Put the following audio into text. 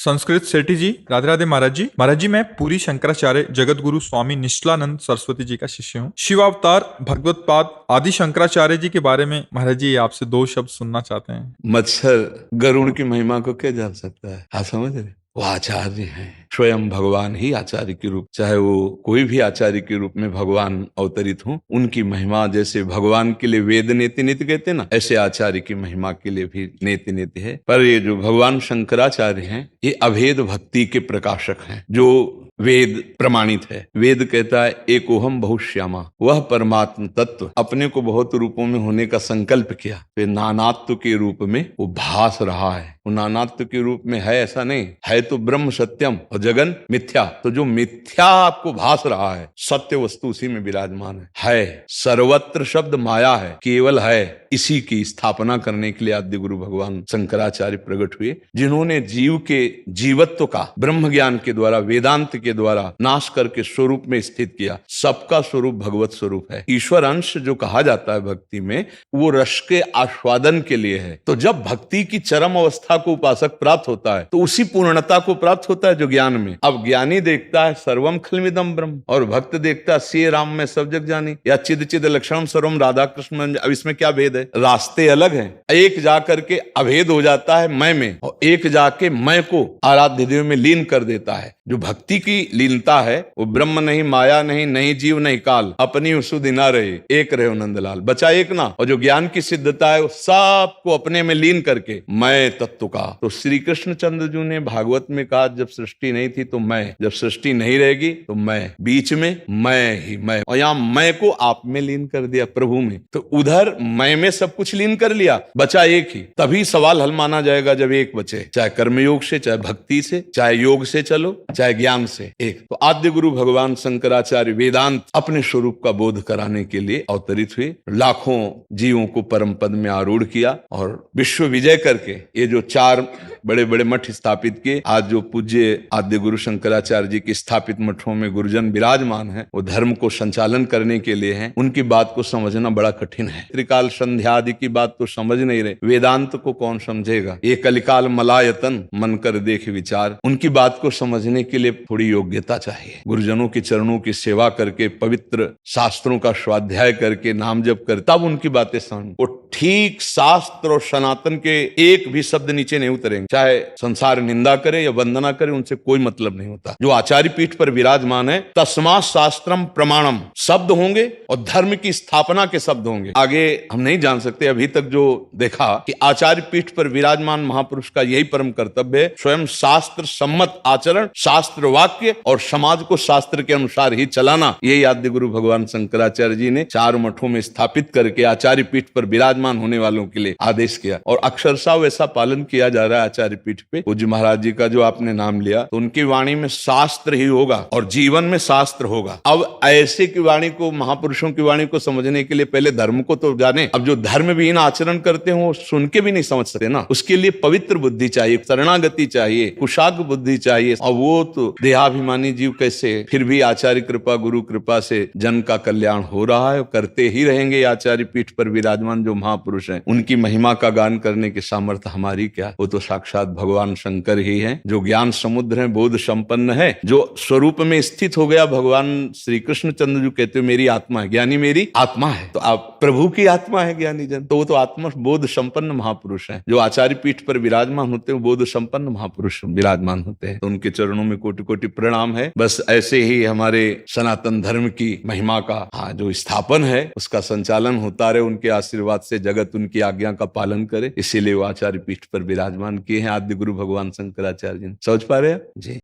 संस्कृत सेठी जी, राधे राधे महाराज जी। महाराज जी, मैं पूरी शंकराचार्य जगत गुरु स्वामी निश्चलानंद सरस्वती जी का शिष्य हूँ। शिव अवतार भगवत पाद आदि शंकराचार्य जी के बारे में महाराज जी आपसे दो शब्द सुनना चाहते हैं। मत्सर गरुड़ की महिमा को क्या जान सकता है? आप समझ रहे? वो आचार्य हैं, स्वयं भगवान ही आचार्य के रूप, चाहे वो कोई भी आचार्य के रूप में भगवान अवतरित हो, उनकी महिमा जैसे भगवान के लिए वेद नेति नेति कहते हैं ना, ऐसे आचार्य की महिमा के लिए भी नेति नेति है। पर ये जो भगवान शंकराचार्य हैं, ये अभेद भक्ति के प्रकाशक हैं, जो वेद प्रमाणित है। वेद कहता है एकोहम बहुश्यामा, वह परमात्म तत्व अपने को बहुत रूपों में होने का संकल्प किया, फिर नानात्व के रूप में वो भास रहा है। वो नानात्व के रूप में है ऐसा नहीं है, तो ब्रह्म सत्यम और जगन मिथ्या। तो जो मिथ्या आपको भास रहा है, सत्य वस्तु उसी में विराजमान है। सर्वत्र शब्द माया है, केवल है। इसी की स्थापना करने के लिए आद्य गुरु भगवान शंकराचार्य प्रकट हुए, जिन्होंने जीव के जीवत्व का ब्रह्म ज्ञान के द्वारा, वेदांत के द्वारा नाश करके स्वरूप में स्थित किया। सबका स्वरूप भगवत स्वरूप है। ईश्वर अंश जो कहा जाता है भक्ति में, वो रस के आस्वादन के लिए है। तो जब भक्ति की चरम अवस्था को उपासक प्राप्त होता है, तो उसी पूर्णता को प्राप्त होता है जो ज्ञान में। अब ज्ञानी देखता है सर्वम खलमिदम ब्रह्म, और भक्त देखता है से राम में सब जग जानी, या चिद चिद लक्षणम सर्वम राधा कृष्ण। अब इसमें क्या भेद है? रास्ते अलग हैं। एक जाकर के अभेद हो जाता है मैं में, और एक जाके मैं को आराध्य देव में लीन कर देता है। जो भक्ति की लीनता है, वो ब्रह्म नहीं, माया नहीं, नहीं जीव नहीं काल, अपनी सुधि ना रहे, एक रहे नंदलाल, बचा एक ना। और जो ज्ञान की सिद्धता है, वो सबको अपने में लीन करके मैं तत्व का। तो श्री कृष्ण चंद्र जी ने भागवत में कहा, जब सृष्टि नहीं थी तो मैं, जब सृष्टि नहीं रहेगी तो मैं, बीच में मैं ही मैं। और यहां मैं को आप में लीन कर दिया, प्रभु में। तो उधर मैं में सब कुछ लीन कर लिया, बचा एक ही। तभी सवाल हल माना जाएगा जब एक बचे, चाहे कर्मयोग से, चाहे भक्ति से, चाहे योग से चलो, चाहे ज्ञान से, एक। तो आद्य गुरु भगवान शंकराचार्य वेदांत अपने स्वरूप का बोध कराने के लिए अवतरित हुए, लाखों जीवों को परम पद में आरूढ़ किया, और विश्व विजय करके ये जो चार बड़े बड़े मठ स्थापित किए। आज जो पूज्य आद्य गुरु शंकराचार्य जी के स्थापित मठों में गुरुजन विराजमान हैं, वो धर्म को संचालन करने के लिए हैं। उनकी बात को समझना बड़ा कठिन है। त्रिकाल संध्या आदि की बात तो समझ नहीं रहे, वेदांत को कौन समझेगा? ये कलिकाल मलायतन, मन कर देख विचार। उनकी बात को समझने के लिए थोड़ी योग्यता चाहिए। गुरुजनों के चरणों की सेवा करके, पवित्र शास्त्रों का स्वाध्याय करके, नाम जप कर, तब उनकी बातें समझ। वो ठीक शास्त्र और सनातन के एक भी शब्द नीचे नहीं उतरेंगे, चाहे संसार निंदा करे या वंदना करे, उनसे कोई मतलब नहीं होता। जो आचार्य पीठ पर विराजमान है, तस्मात् शास्त्रम प्रमाणम शब्द होंगे, और धर्म की स्थापना के शब्द होंगे। आगे हम नहीं जान सकते। अभी तक जो देखा कि आचार्य पीठ पर विराजमान महापुरुष का यही परम कर्तव्य है, स्वयं शास्त्र सम्मत आचरण, शास्त्र वाक्य, और समाज को शास्त्र के अनुसार ही चलाना। यही आद्य गुरु भगवान शंकराचार्य जी ने चार मठों में स्थापित करके आचार्य पीठ पर विराजमान होने वालों के लिए आदेश किया, और अक्षरशः वैसा पालन किया जा रहा है आचार्य पीठ पे। पूज्य महाराज जी का जो आपने नाम लिया, तो उनकी वाणी में शास्त्र ही होगा और जीवन में शास्त्र होगा। अब ऐसे की वाणी को, महापुरुषों की वाणी को समझने के लिए पहले धर्म को तो जाने। अब जो धर्म विहीन आचरण करते हो, सुन के भी नहीं समझ सकते ना। उसके लिए पवित्र बुद्धि चाहिए, शरणागति चाहिए, कुशाग्र बुद्धि चाहिए। और वो तो देहाभिमानी जीव कैसे? फिर भी आचार्य कृपा, गुरु कृपा से जन का कल्याण हो रहा है, करते ही रहेंगे। आचार्य पीठ पर विराजमान जो महापुरुष हैं, उनकी महिमा का गान करने की सामर्थ्य हमारी क्या? वो तो साक्षात भगवान शंकर ही हैं, जो ज्ञान समुद्र है, बोध संपन्न है, जो स्वरूप में स्थित हो गया। भगवान श्री कृष्ण चंद्र जी कहते हो मेरी आत्मा है, ज्ञानी मेरी आत्मा है। तो आप प्रभु की आत्मा है ज्ञानी जन, तो वो तो आत्मा बोध संपन्न महापुरुष है। जो आचार्य पीठ पर विराजमान होते हैं, बोध संपन्न महापुरुष विराजमान होते हैं। तो उनके चरणों में कोटि कोटि प्रणाम है। बस ऐसे ही हमारे सनातन धर्म की महिमा का जो स्थापन है, उसका संचालन होता रहे। उनके आशीर्वाद से जगत उनकी आज्ञा का पालन करे, इसीलिए वो आचार्य पीठ पर विराजमान किए हैं आद्य गुरु भगवान शंकराचार्य जी। समझ पा रहे हैं जी?